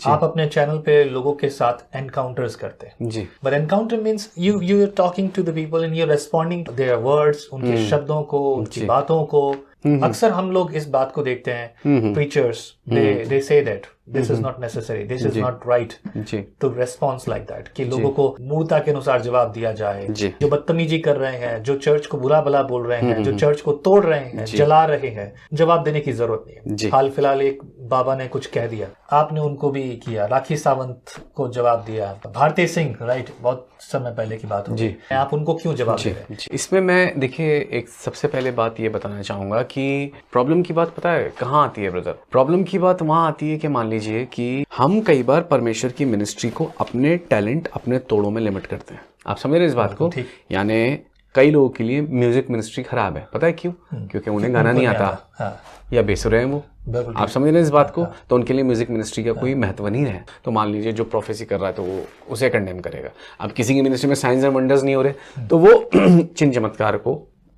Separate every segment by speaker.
Speaker 1: आप अपने चैनल पे लोगों के साथ एनकाउंटर्स करते हैं
Speaker 2: जी।
Speaker 1: But encounter means you are talking to the people and you responding their words, उनके शब्दों को, उनकी बातों को। अक्सर हम लोग इस बात को देखते हैं, preachers they say that this is not necessary, this is not right to response like that, कि लोगों को मूर्ता के अनुसार जवाब दिया जाए। जो बदतमीजी कर रहे हैं, जो चर्च को बुरा भला बोल रहे हैं, जो चर्च को तोड़ रहे हैं, जला रहे हैं, जवाब देने की जरूरत नहीं है। हाल फिलहाल एक बाबा ने कुछ कह दिया, आपने उनको भी किया, राखी सावंत को जवाब दिया, भारती सिंह, राइट, बहुत समय पहले की बात होगी, आप उनको क्यों जवाब दे रहे हैं?
Speaker 2: इसमें मैं देखिए एक सबसे पहले बात ये बताना चाहूंगा कि प्रॉब्लम की बात पता है कहाँ आती है ब्रदर? प्रॉब्लम की बात वहां आती है कि मान लीजिए कि हम कई बार परमेश्वर की मिनिस्ट्री को अपने टैलेंट, अपने तोड़ों में लिमिट करते हैं। आप समझ रहे हैं इस बात को? यानी कई लोगों के लिए म्यूजिक मिनिस्ट्री खराब है, पता है क्यों? क्योंकि उन्हें गाना नहीं आता या बेसुरे हैं वो। आप समझ रहे हैं इस बात को? तो उनके लिए म्यूजिक मिनिस्ट्री का कोई महत्व नहीं है। तो मान लीजिए जो प्रोफेसी कर रहा है तो वो उसे कंडेम करेगा। अब किसी की मिनिस्ट्री में साइंस एंड वंडर्स नहीं हो रहे तो वो चिन्ह चमत्कार को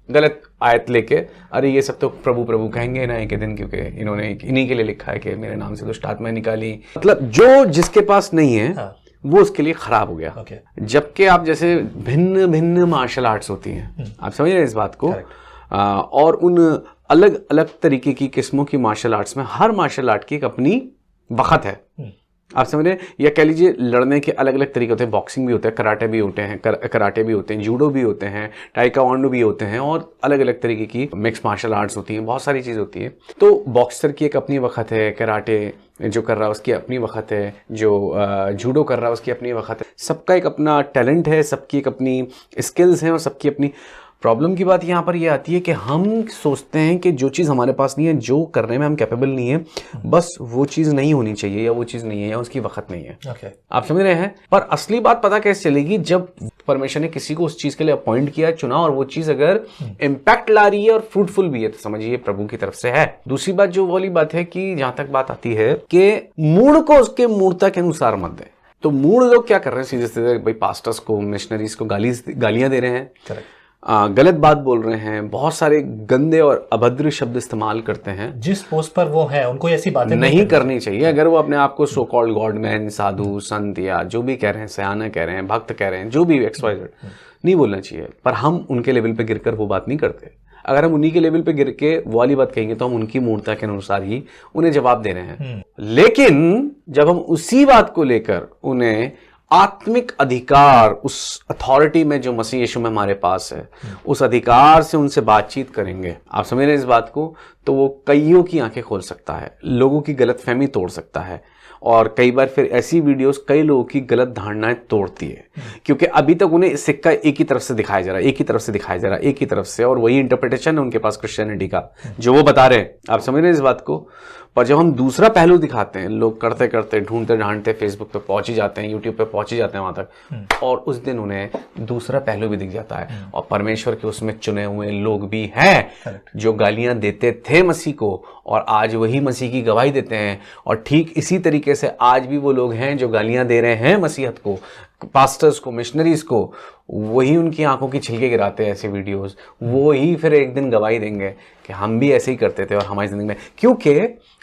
Speaker 2: गलत आयत लेके, अरे ये सब तो प्रभु प्रभु कहेंगे ना एक दिन, क्योंकि इन्होंने इन्हीं के लिए लिखा है कि मेरे नाम से दुष्ट आत्माएं निकाली। मतलब जो जिसके पास नहीं है वो उसके लिए खराब हो गया। जबकि आप जैसे भिन्न भिन्न मार्शल आर्ट्स होती हैं, आप समझ रहे हैं इस बात को? और उन अलग अलग तरीके की किस्मों की मार्शल आर्ट्स में हर मार्शल आर्ट की एक अपनी वक़्त है। आप समझ रहे हैं? या कह लीजिए लड़ने के अलग अलग तरीके होते हैं, बॉक्सिंग भी होता है, कराटे भी होते हैं, कराटे भी होते हैं, जूडो भी होते हैं, टाइक्वांडो भी होते हैं, और अलग अलग तरीके की मिक्स मार्शल आर्ट्स होती हैं, बहुत सारी चीज़ होती है। तो बॉक्सर की एक अपनी वक़्त है, कराटे जो कर रहा है उसकी अपनी वक़्त है, जो जूडो कर रहा है उसकी अपनी वक़्त है। सबका एक अपना टैलेंट है, सबकी एक अपनी स्किल्स हैं और सबकी अपनी। प्रॉब्लम की बात यहाँ पर ये आती है कि हम सोचते हैं कि जो चीज़ हमारे पास नहीं है, जो करने में हम कैपेबल नहीं है, बस वो चीज़ नहीं होनी चाहिए, या वो चीज़ नहीं है, या उसकी वक़्त नहीं है। आप समझ रहे हैं? पर असली बात पता कैसे चलेगी? जब परमेश्वर ने किसी को उस चीज़ के लिए अपॉइंट किया, चुना, और वो चीज़ अगर इम्पैक्ट ला रही है और फ्रूटफुल भी है तो समझिए प्रभु की तरफ से है। दूसरी बात जो वाली बात है कि जहाँ तक बात आती है कि मूड को उसके मूर्ता के अनुसार मत दे। तो मूड लोग क्या कर रहे हैं? सीधे सीधे भाई पास्टर्स को, मिशनरीज को गालियां दे रहे हैं, गलत बात बोल रहे हैं, बहुत सारे गंदे और अभद्र शब्द इस्तेमाल करते हैं।
Speaker 1: जिस पोस्ट पर वो है उनको ऐसी बातें
Speaker 2: नहीं करनी चाहिए। अगर वो अपने आप को सो कॉल्ड गॉड मैन, साधु, संत, या जो भी कह रहे हैं, सयाना कह रहे हैं, भक्त कह रहे हैं, जो भी XYZ, नहीं बोलना चाहिए। पर हम उनके लेवल पे गिरकर वो बात नहीं करते। अगर हम उन्हीं के लेवल पे गिर के वो वाली बात कहेंगे तो हम उनकी मूर्ता के अनुसार ही उन्हें जवाब दे रहे हैं। लेकिन जब हम उसी बात को लेकर उन्हें आत्मिक अधिकार, उस अथॉरिटी में जो मसीह यीशु में हमारे पास है, उस अधिकार से उनसे बातचीत करेंगे, आप समझ रहे हैं इस बात को? तो वो कईयों की आंखें खोल सकता है, लोगों की गलतफहमी तोड़ सकता है, और कई बार फिर ऐसी वीडियोस कई लोगों की गलत धारणाएं तोड़ती है, क्योंकि अभी तक उन्हें सिक्का एक ही तरफ से दिखाया जा रहा है, एक ही तरफ से दिखाया जा रहा है, एक ही तरफ से, और वही इंटरप्रिटेशन है उनके पास क्रिश्चियनिटी का जो वो बता रहे हैं। आप समझ रहे हैं इस बात को? पर जब हम दूसरा पहलू दिखाते हैं, लोग करते करते, ढूंढते ढांढते फेसबुक पे पहुंच ही जाते हैं, यूट्यूब पे पहुंच ही जाते हैं वहां तक, और उस दिन उन्हें दूसरा पहलू भी दिख जाता है। और परमेश्वर के उसमें चुने हुए लोग भी हैं जो गालियां देते थे मसीह को, और आज वही मसीह की गवाही देते हैं। और ठीक इसी तरीके से आज भी वो लोग हैं जो गालियां दे रहे हैं मसीहत को, पास्टर्स को, मिशनरीज को, वही उनकी आंखों की छिलके गिराते हैं ऐसे वीडियोस। वो ही फिर एक दिन गवाही देंगे कि हम भी ऐसे ही करते थे और हमारी जिंदगी में, क्योंकि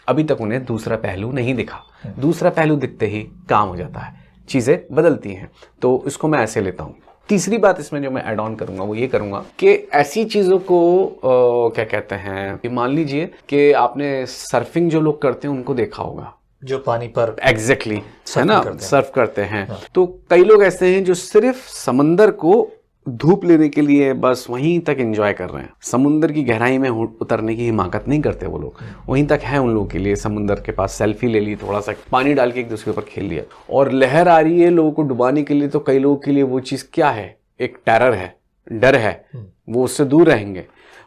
Speaker 2: अभी तक उन्हें दूसरा पहलू नहीं दिखा। दूसरा पहलू दिखते ही काम हो जाता है, चीजें बदलती हैं। तो इसको मैं ऐसे लेता हूँ। तीसरी बात इसमें जो मैं ऐड ऑन करूंगा वो ये करूंगा कि ऐसी चीजों को क्या कहते हैं कि मान लीजिए कि आपने सर्फिंग जो लोग करते हैं उनको देखा होगा,
Speaker 1: जो पानी पर
Speaker 2: एग्जैक्टली है ना, सर्फ करते हैं। तो कई लोग ऐसे हैं जो सिर्फ समंदर को धूप लेने के लिए बस वहीं तक एंजॉय कर रहे हैं, समुद्र की गहराई में उतरने की हिमाकत नहीं करते वो लोग। वहीं तक है उन लोगों के लिए, समुद्र के पास सेल्फी ले ली, थोड़ा सा पानी डाल के एक दूसरे के ऊपर खेल लिया, और लहर आ रही है लोगों को डुबाने के लिए। तो कई लोगों के लिए वो चीज़ क्या है? एक टेरर है, डर है, वो उससे दूर रहेंगे।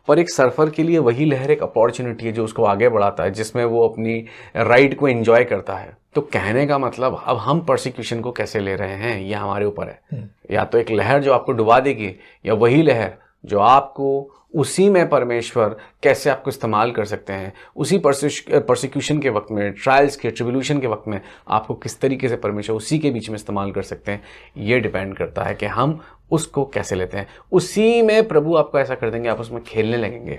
Speaker 2: पर एक सर्फर के लिए वही लहर एक अपॉर्चुनिटी है जो उसको आगे बढ़ाता है, जिसमें वो अपनी राइड को एंजॉय करता है। तो कहने का मतलब, अब हम परसिक्यूशन को कैसे ले रहे हैं ये हमारे ऊपर है। या तो एक लहर जो आपको डुबा देगी, या वही लहर जो आपको उसी में परमेश्वर कैसे आपको इस्तेमाल कर सकते हैं, उसी परसिक्यूशन के वक्त में, ट्रायल्स के, ट्रिब्यूलेशन के वक्त में आपको किस तरीके से परमेश्वर उसी के बीच में इस्तेमाल कर सकते हैं। ये डिपेंड करता है कि हम उसको कैसे लेते हैं। उसी में प्रभु आपको ऐसा कर देंगे, आप उसमें खेलने लगेंगे।